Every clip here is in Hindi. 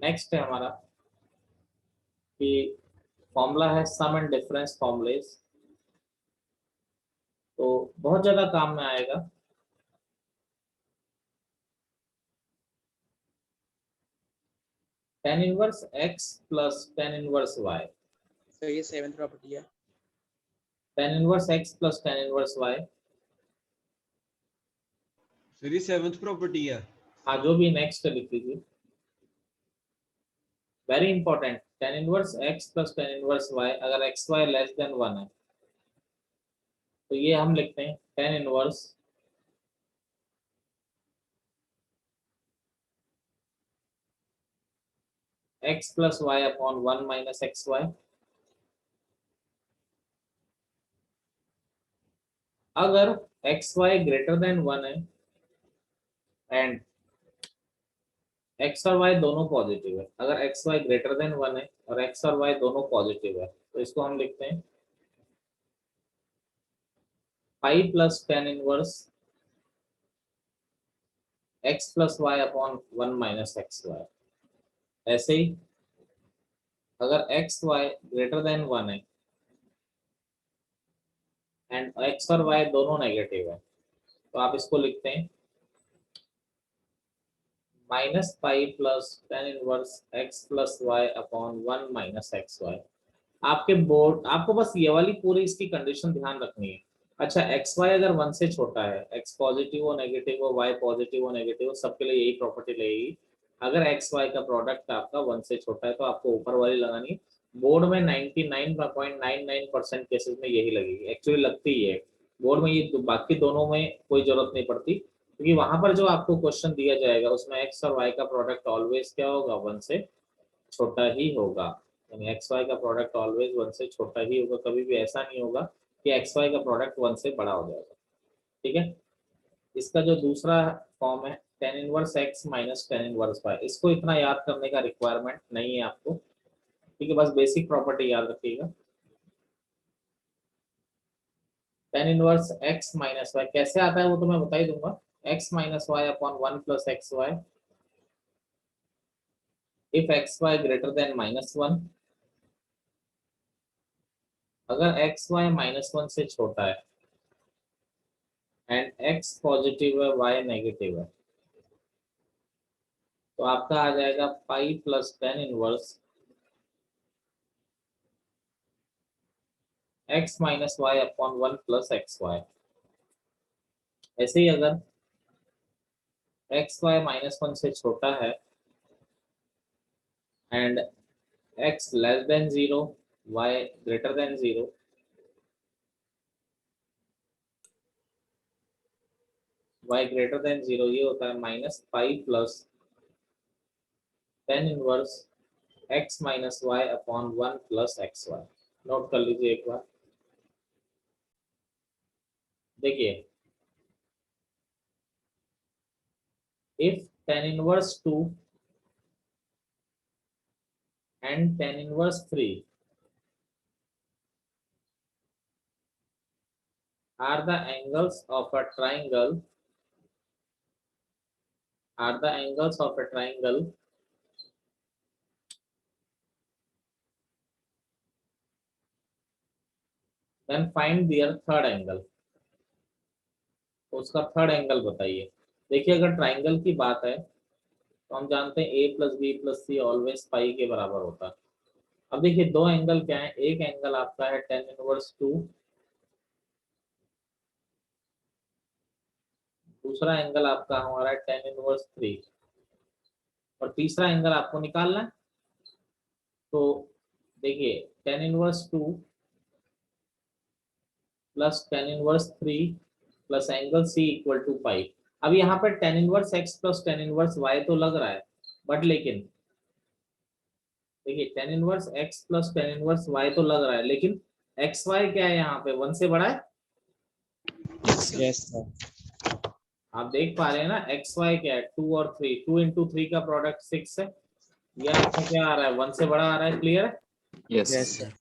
नेक्स्ट है हमारा कि फॉर्मूला है सम एंड डिफरेंस फॉर्मूलेस, तो बहुत ज्यादा काम में आएगा। tan inverse x plus tan inverse y, sir ये 7th प्रॉपर्टी है। tan inverse x plus tan inverse y, sir ये 7th प्रॉपर्टी है। हाँ जो भी नेक्स्ट लिख लीजिए, very important. tan inverse x plus tan inverse y अगर एक्स वाई लेस देन 1 है तो ये हम लिखते हैं tan inverse x plus y upon 1 minus x y. अगर एक्स वाई ग्रेटर देन 1 है एंड एक्स और वाई दोनों पॉजिटिव है, अगर एक्स वाई ग्रेटर देन 1 है और एक्स और वाई दोनों पॉजिटिव है तो इसको हम लिखते हैं pi plus tan inverse x plus y upon 1 minus x y. ऐसे ही अगर एक्स वाई ग्रेटर देन 1 है एंड एक्स और वाई दोनों नेगेटिव है तो आप इसको लिखते हैं minus pi plus tan inverse x plus y upon 1 minus x y. आपके बोर्ड आपको बस ये वाली पूरी इसकी कंडीशन ध्यान रखनी है। अच्छा एक्स वाई अगर 1 से छोटा है, एक्स पॉजिटिव हो नेगेटिव हो वाई पॉजिटिव हो नेगेटिव हो, सबके लिए यही प्रॉपर्टी लगेगी। अगर एक्स वाई का प्रोडक्ट आपका 1 से छोटा है तो आपको ऊपर वाली लगानी है। बोर्ड में 99.99% केसेस में यही लगेगी, एक्चुअली लगती ही है बोर्ड में। ये बाकी दोनों में कोई जरूरत नहीं पड़ती, क्योंकि वहां पर जो आपको क्वेश्चन दिया जाएगा उसमें एक्स और वाई का प्रोडक्ट ऑलवेज क्या होगा, 1 से छोटा ही होगा। यानी एक्स वाई का प्रोडक्ट ऑलवेज 1 से छोटा ही होगा, कभी भी ऐसा नहीं होगा कि एक्स वाई का प्रोडक्ट 1 से बड़ा हो जाएगा। ठीक है। इसका जो दूसरा फॉर्म है tan inverse x minus tan inverse y, इसको इतना याद करने का रिक्वायरमेंट नहीं है आपको, ठीक है, बस बेसिक प्रॉपर्टी याद रखिएगा। tan inverse x minus y कैसे आता है वो तो मैं बता ही दूंगा, x minus y upon 1 plus x y if x y greater than -1। अगर एक्स वाई -1 से छोटा है एंड x पॉजिटिव है y नेगेटिव है तो आपका आ जाएगा pi plus tan inverse x minus y upon 1 plus x y. ऐसे ही अगर एक्स वाई -1 से छोटा है and x less than 0 y greater than 0 y greater than 0, ये होता है minus pi plus tan inverse x minus y upon 1 plus x y. Note कर लीजिए एक बार, देखिए if tan inverse 2 and tan inverse 3 are the angles of a triangle then find their third angle। तो उसका थर्ड एंगल बताइए। देखिए अगर ट्राइंगल की बात है तो हम जानते हैं a plus b plus c always pi के बराबर होता है। अब देखिए दो एंगल क्या है, एक एंगल आपका है tan इनवर्स 2, दूसरा एंगल आपका हमारा है tan इनवर्स 3, और तीसरा एंगल आपको निकालना है। तो देखिए tan inverse 2 plus tan inverse 3 plus angle c equal to pi. अब यहाँ पर tan inverse x plus tan inverse y तो लग रहा है, बट लेकिन देखिए tan inverse x plus tan inverse y तो लग रहा है, लेकिन एक्स वाई क्या है यहाँ पे 1 से बड़ा है। Yes sir. आप देख पा रहे हैं ना एक्स वाई क्या है 2 और 3, 2 इंटू 3 का प्रोडक्ट 6 है, ये आपका क्या आ रहा है 1 से बड़ा आ रहा है। क्लियर है? Yes sir.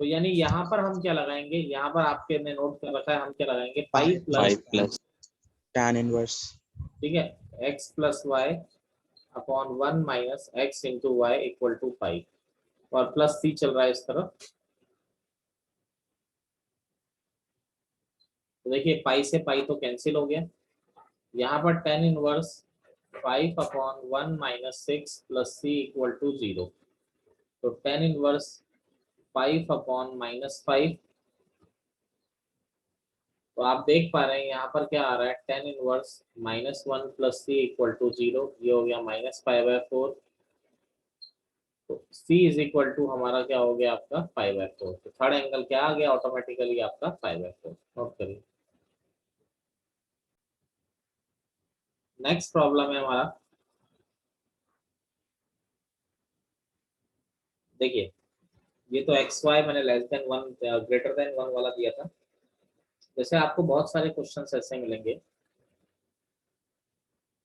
तो यानी यहाँ पर हम क्या लगाएंगे, यहाँ पर आपके ने नोट कर रखा है हम क्या लगाएंगे पाई प्लस tan इनवर्स, ठीक है x plus y upon 1 minus x into y equal to pi, और प्लस सी चल रहा है इस तरफ। तो देखिए पाई से पाई तो कैंसिल हो गया, यहाँ पर tan inverse 5 upon 1 minus 6 plus C equal to 0। तो टेन इनवर्स 5 अपॉन माइनस 5, तो आप देख पा रहे हैं यहाँ पर क्या आ रहा है, tan inverse -1 plus C equal to 0, ये हो गया -5/4। तो c इज इक्वल टू हमारा क्या हो गया आपका 5/4। तो थर्ड एंगल क्या आ गया ऑटोमेटिकली आपका 5/4। नोट करिए। नेक्स्ट प्रॉब्लम है हमारा, देखिए ये तो एक्स वाई मैंने लेस देन 1 ग्रेटर देन 1 वाला दिया था। जैसे आपको बहुत सारे क्वेश्चन ऐसे मिलेंगे,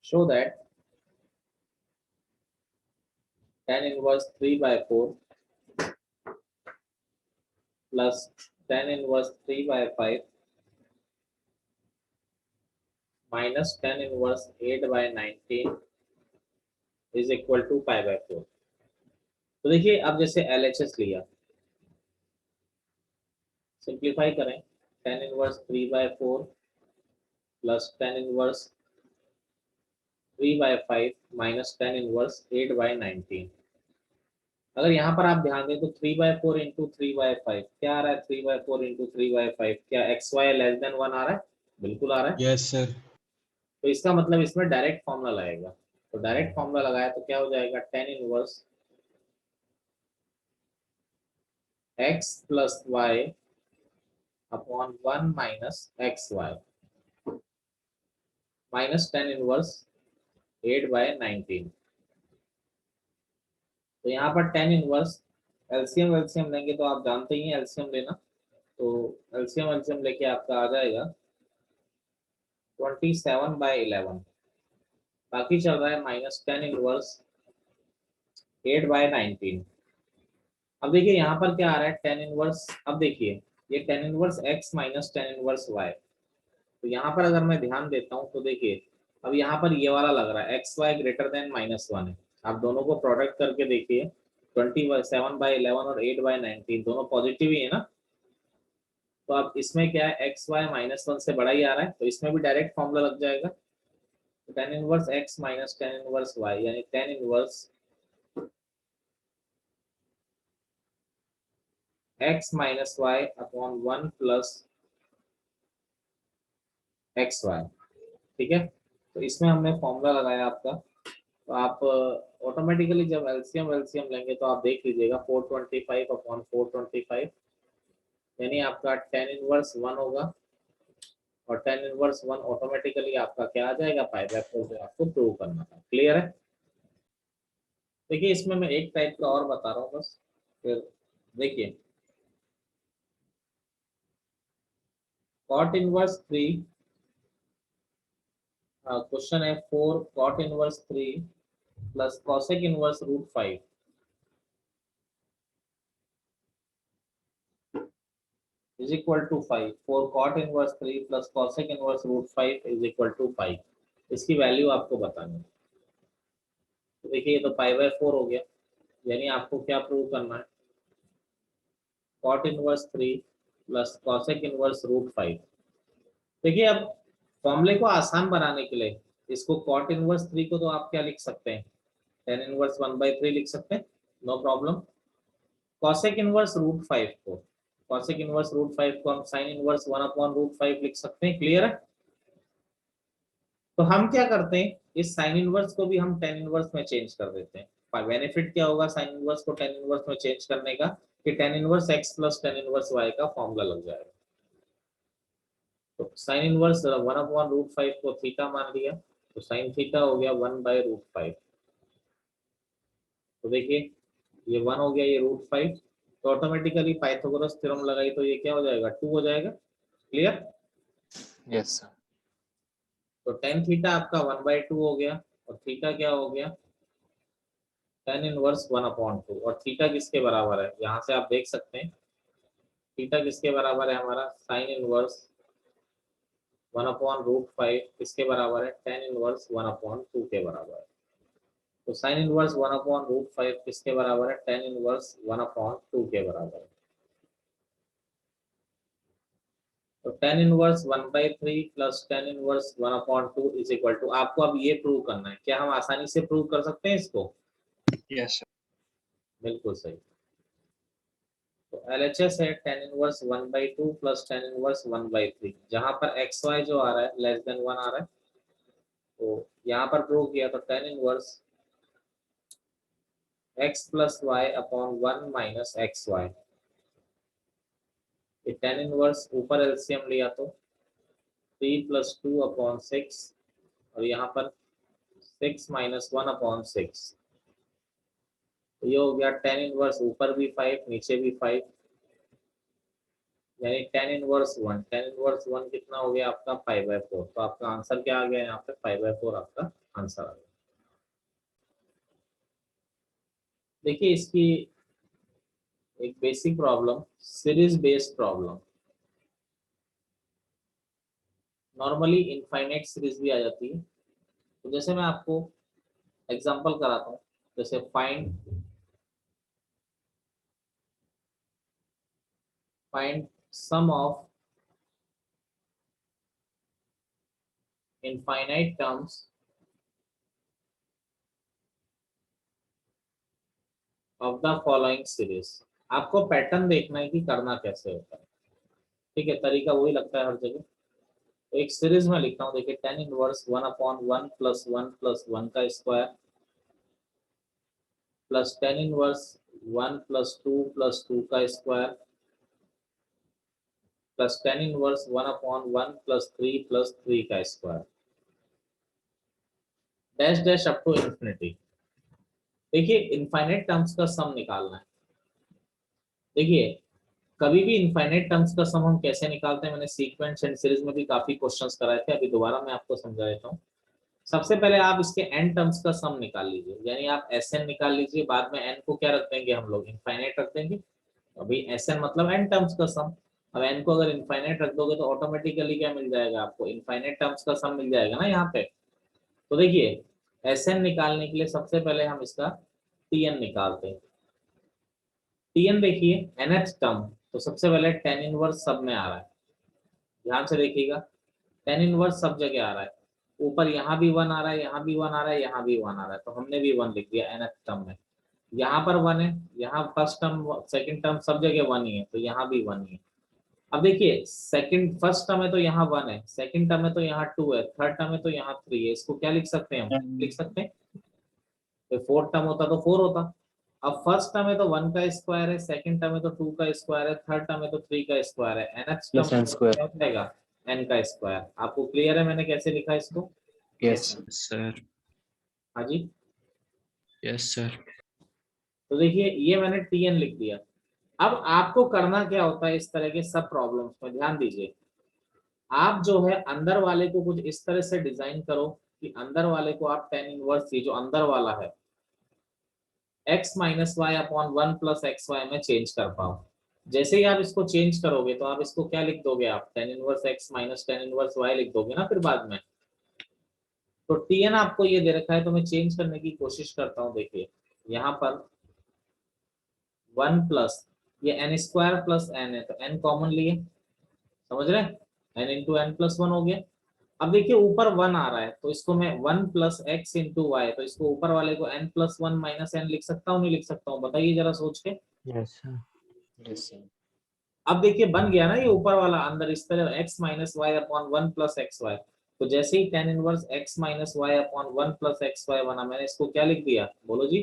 show that tan inverse 3/4 plus tan inverse 3/5 minus tan inverse 8/19 is equal to 5/4। तो देखिए अब जैसे LHS लिया, सिंप्लीफाई करें, tan inverse 3/4 plus tan inverse 3/5 minus tan inverse 8/19। अगर यहाँ पर आप ध्यान दें तो 3/4 इंटू 3/5 क्या आ रहा है, 3/4 इंटू 3/5 क्या एक्स वाई लेस देन 1 आ रहा है, बिल्कुल आ रहा है। Yes sir. तो इसका मतलब इसमें डायरेक्ट फॉर्मूला लगाएगा, तो डायरेक्ट फॉर्मूला लगाया तो क्या हो जाएगा, tan inverse x plus y upon 1 minus x y minus tan inverse 8/19। तो यहाँ पर tan इनवर्स एलसीएम एलसीएम लेंगे तो आप जानते ही हैं एलसीएम लेना, तो एलसीएम एलसीएम लेके आपका आ जाएगा 27/11। बाकी चल रहा है माइनस tan इनवर्स 8/19। अब देखिए यहाँ पर क्या आ रहा है tan इनवर्स, अब देखिए ये tan inverse x minus tan inverse y। तो यहाँ पर अगर मैं ध्यान देता हूँ तो देखिए अब यहाँ पर ये वाला लग रहा है एक्स वाई ग्रेटर देन -1 है। आप दोनों को प्रोडक्ट करके देखिए, 27/11 और 8/19 दोनों पॉजिटिव ही है ना। तो अब इसमें क्या है, एक्स वाई -1 से बड़ा ही आ रहा है, तो इसमें भी डायरेक्ट फॉर्मूला लग जाएगा। तो tan inverse x minus tan inverse y यानी tan inverse x minus y upon 1 plus x y. ठीक है, तो इसमें हमने फॉर्मूला लगाया आपका। तो आप ऑटोमेटिकली जब एलसीएम एलसीएम लेंगे तो आप देख लीजिएगा 425 अपॉन 425 यानी आपका tan इनवर्स 1 होगा, और tan इनवर्स 1 ऑटोमेटिकली आपका क्या आ जाएगा 5/4, जो आपको प्रूव करना था। क्लियर है। देखिए इसमें मैं एक टाइप का और बता रहा हूँ बस, फिर देखिए cot इनवर्स 3, क्वेश्चन है 4 cot inverse 3 plus cosec inverse √5 is equal to 5। 4 cot inverse 3 plus cosec inverse √5 is equal to 5। इसकी वैल्यू आपको बतानी है। तो देखिए ये तो π/4 हो गया, यानी आपको क्या प्रूव करना है, cot inverse 3 plus cosec inverse √5। देखिए अब फॉर्मूले को आसान बनाने के लिए इसको cot इनवर्स 3 को तो आप क्या लिख सकते हैं, tan इनवर्स 1/3 लिख सकते हैं, नो प्रॉब्लम। cosec इनवर्स √5 को, cosec इनवर्स √5 को हम sin इनवर्स 1/√5 लिख सकते हैं। क्लियर है। तो हम क्या करते हैं, इस साइन इनवर्स को भी हम टेन इनवर्स में चेंज कर देते हैं। बेनिफिट क्या होगा साइन इनवर्स को टेन इनवर्स में चेंज करने का, कि tan inverse x plus tan inverse y का फॉर्मूला लग जाएगा। तो साइन इनवर्स 1/√5 को थीटा मान लिया, तो साइन थीटा हो गया 1/√5। तो देखिए ये 1 हो गया, ये √5, तो ऑटोमेटिकली पाइथागोरस थ्योरम लगाई तो ये क्या हो जाएगा 2 हो जाएगा। क्लियर। Yes sir. तो टेन थीटा आपका 1/2 हो गया, और थीटा क्या हो गया tan इनवर्स 1/2। और थीटा किसके बराबर है, यहाँ से आप देख सकते हैं थीटा किसके बराबर है, हमारा साइन इनवर्स 1/√5 किसके बराबर है, tan इनवर्स 1/2 के बराबर है। तो साइन इनवर्स 1/√5 किसके बराबर है? tan इनवर्स 1/2 के बराबर है। तो tan inverse 1/3 plus tan inverse 1/2 is equal to, आपको अब ये प्रूव करना है। क्या हम आसानी से प्रूव कर सकते हैं इसको? Yes, sir. बिल्कुल सही। तो LHS है tan inverse 1/2 plus tan inverse 1/3, जहां पर XY जो आ रहा है लेस देन 1 आ रहा है, तो यहाँ पर प्रूव किया तो tan inverse x plus y upon 1 minus x y. tan inverse ऊपर एलसीएम लिया तो 3 + 2/6, और यहाँ पर 6 - 1/6, तो ये हो गया tan इनवर्स ऊपर भी 5 नीचे भी 5, यानी tan इनवर्स 1। tan इनवर्स 1 कितना हो गया आपका? 5/4। तो आपका आंसर क्या आ गया यहाँ पे? 5/4 आपका आंसर आ गया। देखिए इसकी एक basic problem, series based problem, normally infinite series भी आ जाती है। तो जैसे मैं आपको एग्जांपल कराता हूँ, जैसे find sum of infinite terms of the following series. आपको पैटर्न देखना है कि करना कैसे होता है, ठीक है? तरीका वही लगता है हर जगह। तो एक सीरीज में लिखता हूँ, देखिए tan इनवर्स 1/1 + 1 + 1 का स्क्वायर प्लस tan इनवर्स 1 + 2 + 2 का स्क्वायर प्लस tan इनवर्स 1/1 + 3 + 3 का square, dash dash up to infinity. देखिए इनफाइनाइट टर्म्स का सम निकालना है। देखिए कभी भी इनफाइनाइट टर्म्स का सम हम कैसे निकालते हैं, मैंने सीक्वेंस एंड सीरीज में भी काफी क्वेश्चंस कराए थे, अभी दोबारा मैं आपको समझा देता हूँ। सबसे पहले आप इसके n टर्म्स का सम निकाल लीजिए, यानी आप Sn निकाल लीजिए, बाद में n को क्या रख देंगे हम लोग? इनफाइनाइट रख देंगे। अभी Sn मतलब n टर्म्स का सम। अब n को अगर इनफाइनाइट रख दोगे तो ऑटोमेटिकली क्या मिल जाएगा आपको? इनफाइनाइट टर्म्स का सम मिल जाएगा ना यहाँ पे। तो देखिए Sn निकालने के लिए सबसे पहले हम इसका Tn निकालते हैं। Tn देखिए nth टर्म, तो सबसे पहले tan इनवर्स सब में आ रहा है, ध्यान से देखिएगा, tan इनवर्स सब जगह आ रहा है। ऊपर यहाँ भी 1 आ रहा है, यहाँ भी 1 आ रहा है, यहाँ भी 1 आ रहा है, तो हमने भी 1 लिख दिया nth टर्म में। यहाँ पर 1 है, यहाँ फर्स्ट टर्म सेकंड टर्म सब जगह 1 ही है, तो यहाँ भी 1 ही है। अब देखिए सेकंड फर्स्ट टर्म है तो यहाँ 1 है, सेकंड टर्म है तो यहाँ 2 है, थर्ड टर्म है तो यहाँ 3 है। इसको क्या लिख सकते हैं? हम लिख सकते हैं, तो फोर्थ टर्म होता तो 4 होता। अब फर्स्ट टर्म है तो 1 का स्क्वायर है, सेकंड टर्म है तो 2 का स्क्वायर है, थर्ड टर्म है तो 3 का स्क्वायर है, nth टर्म Yes, n क्या square. हो जाएगा? n का स्क्वायर। आपको क्लियर है मैंने कैसे लिखा इसको? Yes. सर। हाँ जी। Yes sir. तो देखिए ये मैंने Tn लिख दिया। अब आपको करना क्या होता है इस तरह के सब प्रॉब्लम्स में, ध्यान दीजिए। आप जो है अंदर वाले को कुछ इस तरह से डिजाइन करो कि अंदर वाले को आप tan इनवर्स, ये जो अंदर वाला है x - y/1 + xy में चेंज कर पाओ। जैसे ही आप इसको चेंज करोगे तो आप इसको क्या लिख दोगे? आप tan inverse x - tan inverse y लिख दोगे ना फिर बाद में। तो Tn आपको ये दे रखा है, तो मैं चेंज करने की कोशिश करता हूँ। देखिए यहाँ पर 1 प्लस ये n² + n है, तो n कॉमन लिए, समझ रहे हैं? n × n + 1 हो गया। अब देखिए ऊपर 1 आ रहा है, तो इसको मैं 1 + x × y, तो इसको ऊपर वाले को n + 1 - n लिख सकता हूँ, नहीं लिख सकता हूँ? बताइए जरा सोच के। Yes sir. Yes, sir. अब देखिए बन गया ना ये ऊपर वाला अंदर इस तरह x - y/1 + xy। तो जैसे ही tan inverse x - y/1 + xy बना, मैंने इसको क्या लिख दिया? बोलो जी,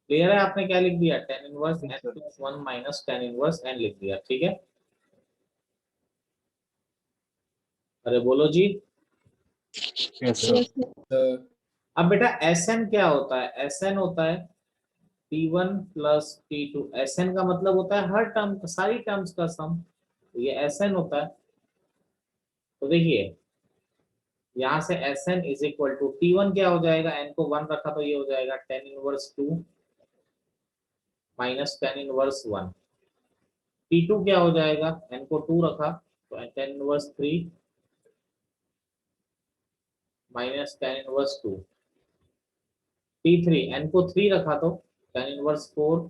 क्लियर है? आपने क्या लिख दिया? tan inverse n Yes, sir. + 1 - tan inverse n लिख दिया, ठीक है? अरे बोलो जी। Yes, sir. अब बेटा Sn क्या होता है? Sn होता है T1 + T2। Sn का मतलब होता है हर टर्म, सारी टर्म्स का सम, तो ये Sn होता है। तो देखिए यहाँ से Sn = T1 क्या हो जाएगा? n को 1 रखा तो ये हो जाएगा tan inverse 2 - tan inverse 1। T2 क्या हो जाएगा? n को 2 रखा तो tan inverse 3 minus tan inverse 2, T3 n को 3 रखा तो tan inverse 4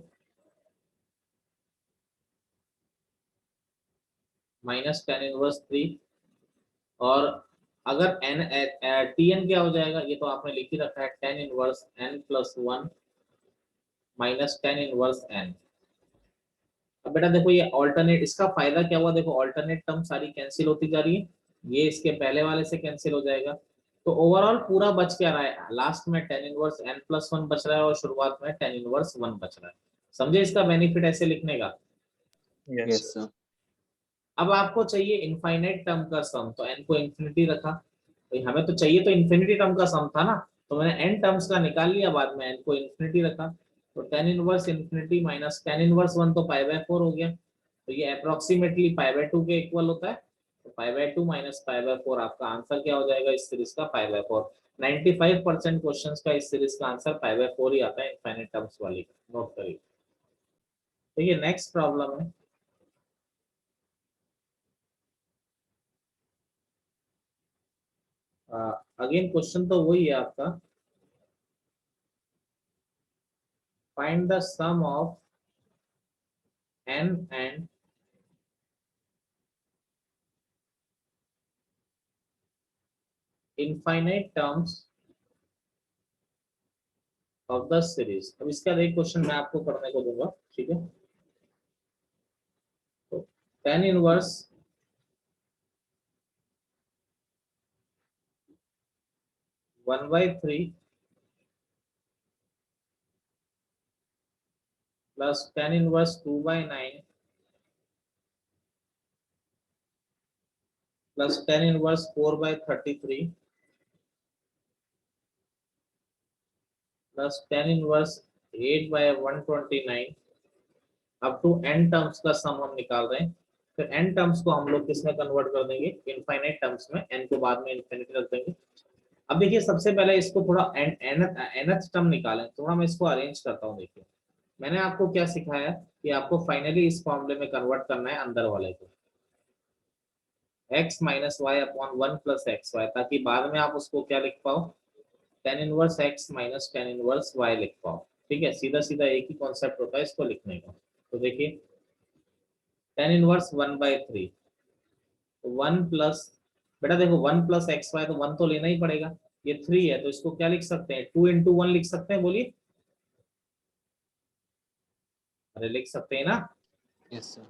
minus tan inverse 3, और अगर n Tn क्या हो जाएगा, ये तो आपने लिख ही रखा है, tan inverse n plus 1 minus tan inverse n। अब बेटा देखो ये ऑल्टरनेट, इसका फायदा क्या हुआ, देखो ऑल्टरनेट टर्म सारी कैंसिल होती जा रही है, ये इसके पहले वाले से कैंसिल हो जाएगा, तो ओवरऑल पूरा बच क्या रहा है, लास्ट में टेन इनवर्स n प्लस 1 बच रहा है और शुरुआत में टेन इनवर्स 1 बच रहा है। समझे इसका बेनिफिट ऐसे लिखने का। Yes, sir. अब आपको चाहिए इनफाइनाइट टर्म का सम, तो n को इंफिनिटी रखा, तो हमें तो चाहिए तो इन्फिनिटी टर्म का सम था ना, तो मैंने n टर्म्स का निकाल लिया, बाद में n को इंफिनिटी रखा, तो tan inverse infinity minus tan inverse 1 तो पाई बाय 4 हो गया, तो ये अप्रोक्सीमेटली पाई बाय 2 के इक्वल होता है, तो pi by 2 minus pi by 4 आपका आंसर क्या हो जाएगा इस सीरीज का, पाई बाय 4। 95% क्वेश्चंस का इस सीरीज का आंसर पाई बाय 4 ही आता है इनफाइनाइट टर्म्स वाली का, नोट करिए। तो ये नेक्स्ट प्रॉब्लम है, अगेन क्वेश्चन तो वही है आपका, find the sum of n and infinite terms of the series। अब इसका एक क्वेश्चन मैं आपको करने को दूंगा, ठीक है। तो tan inverse 1/3 plus tan inverse 2/9 plus tan inverse 4/33 plus tan inverse 8/129 up to n terms का सम हम निकाल रहे हैं। फिर n टर्म्स को हम लोग किस में कन्वर्ट कर देंगे, इनफाइनाइट टर्म्स में, n को बाद में इनफिनिटी रख देंगे। अब देखिए सबसे पहले इसको थोड़ा nth टर्म निकालें, थोड़ा मैं इसको अरेंज करता हूँ। देखिए मैंने आपको क्या सिखाया कि आपको फाइनली इस फॉर्मूले में कन्वर्ट करना है अंदर वाले को, x minus y upon 1 plus x y, ताकि बाद में आप उसको क्या लिख पाओ, tan inverse x minus tan inverse y लिख पाओ। ठीक है, सीधा सीधा एक ही कॉन्सेप्ट होता है इसको लिखने का। तो देखिए टेन इनवर्स 1/3, 1 प्लस, बेटा देखो 1 प्लस एक्स वाई, तो 1 तो लेना ही पड़ेगा, ये 3 है तो इसको क्या लिख सकते हैं, 2 इंटू 1 लिख सकते हैं, बोलिए। अरे लिख सकते हैं ना। Yes, sir.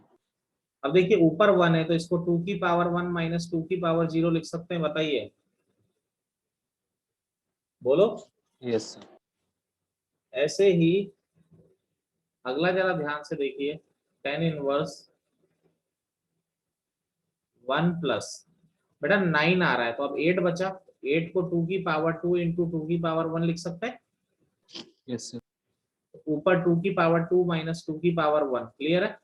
अब देखिए ऊपर 1 है तो इसको 2 की पावर 1 माइनस 2 की पावर 0 लिख सकते हैं, बताइए, बोलो। Yes, sir. ऐसे ही अगला जरा ध्यान से देखिए, टेन इनवर्स 1 प्लस, बेटा 9 आ रहा है तो अब 8 बचा, 8 को 2 की पावर 2 इंटू 2 की पावर 1 लिख सकते हैं, Yes, sir. ऊपर 2 की पावर 2 माइनस 2 की पावर 1, क्लियर है।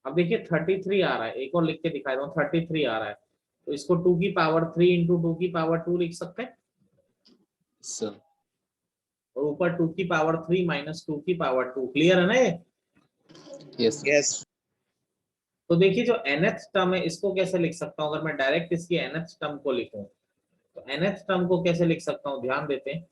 अब देखिए 33 आ रहा है, एक और लिख के दिखाई दूं, 33 आ रहा है तो इसको 2 की पावर 3 इंटू 2 की पावर 2 लिख सकते हैं, Yes, sir. और ऊपर 2 की पावर 3 माइनस 2 की पावर 2, क्लियर है ना ये। Yes, sir. Yes. तो देखिए जो nth टर्म है इसको कैसे लिख सकता हूँ, अगर मैं डायरेक्ट इसकी nth टर्म को लिखूं तो nth टर्म को कैसे लिख सकता हूँ, ध्यान देते हैं।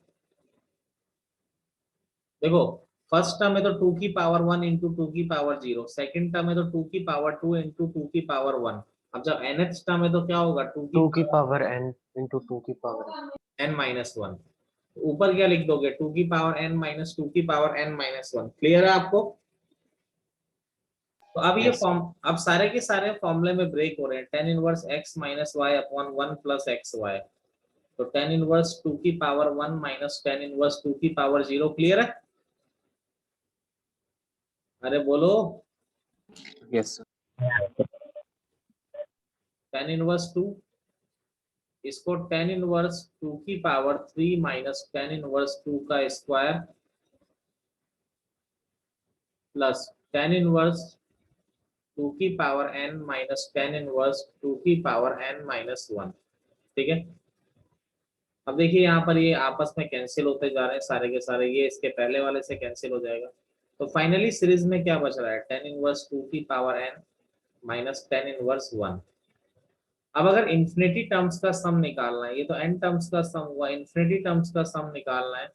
देखो फर्स्ट टर्म है तो 2 की पावर 1 इंटू 2 की पावर 0, सेकंड टर्म है तो 2 की पावर 2 इंटू 2 की पावर 1। अब जब nth टर्म है तो क्या होगा, 2 की पावर n इंटू 2 की पावर n माइनस 1, ऊपर क्या लिख दोगे, 2 की पावर n माइनस 2 की पावर n माइनस 1, क्लियर है आपको। तो अब ये Yes. फॉर्म, अब सारे के सारे फॉर्मूले में ब्रेक हो रहे हैं, tan inverse x minus y upon 1 plus x y, तो टेन इनवर्स 2 की पावर 1 माइनस टेन इनवर्स 2 की पावर 0, क्लियर है। अरे बोलो, Yes, sir. टेन इनवर्स 2, इसको टेन इनवर्स 2 की पावर 3 माइनस टेन इनवर्स 2 का स्क्वायर प्लस टेन इनवर्स 2 की power n minus tan inverse 2 की पावर n माइनस 1, ठीक है। अब देखिए यहाँ पर ये आपस में कैंसिल होते जा रहे हैं सारे के सारे, ये इसके पहले वाले से कैंसिल हो जाएगा, तो फाइनली सीरीज में क्या बच रहा है, टेन इनवर्स 2 की power n minus tan inverse 1। अब अगर इंफिनिटी टर्म्स का सम निकालना है, ये तो एन टर्म्स का सम हुआ, इंफिनिटी टर्म्स का सम निकालना है,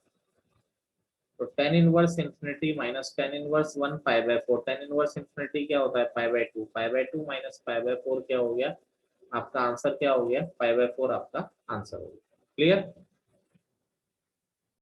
तो tan inverse infinity minus tan inverse 1 पाई/4। टेन इनवर्स इंफिनिटी क्या होता है? पाई/2। पाई/2 माइनस पाई/4 क्या हो गया? आपका आंसर क्या हो गया? पाई/4 आपका आंसर हो गया। क्लियर?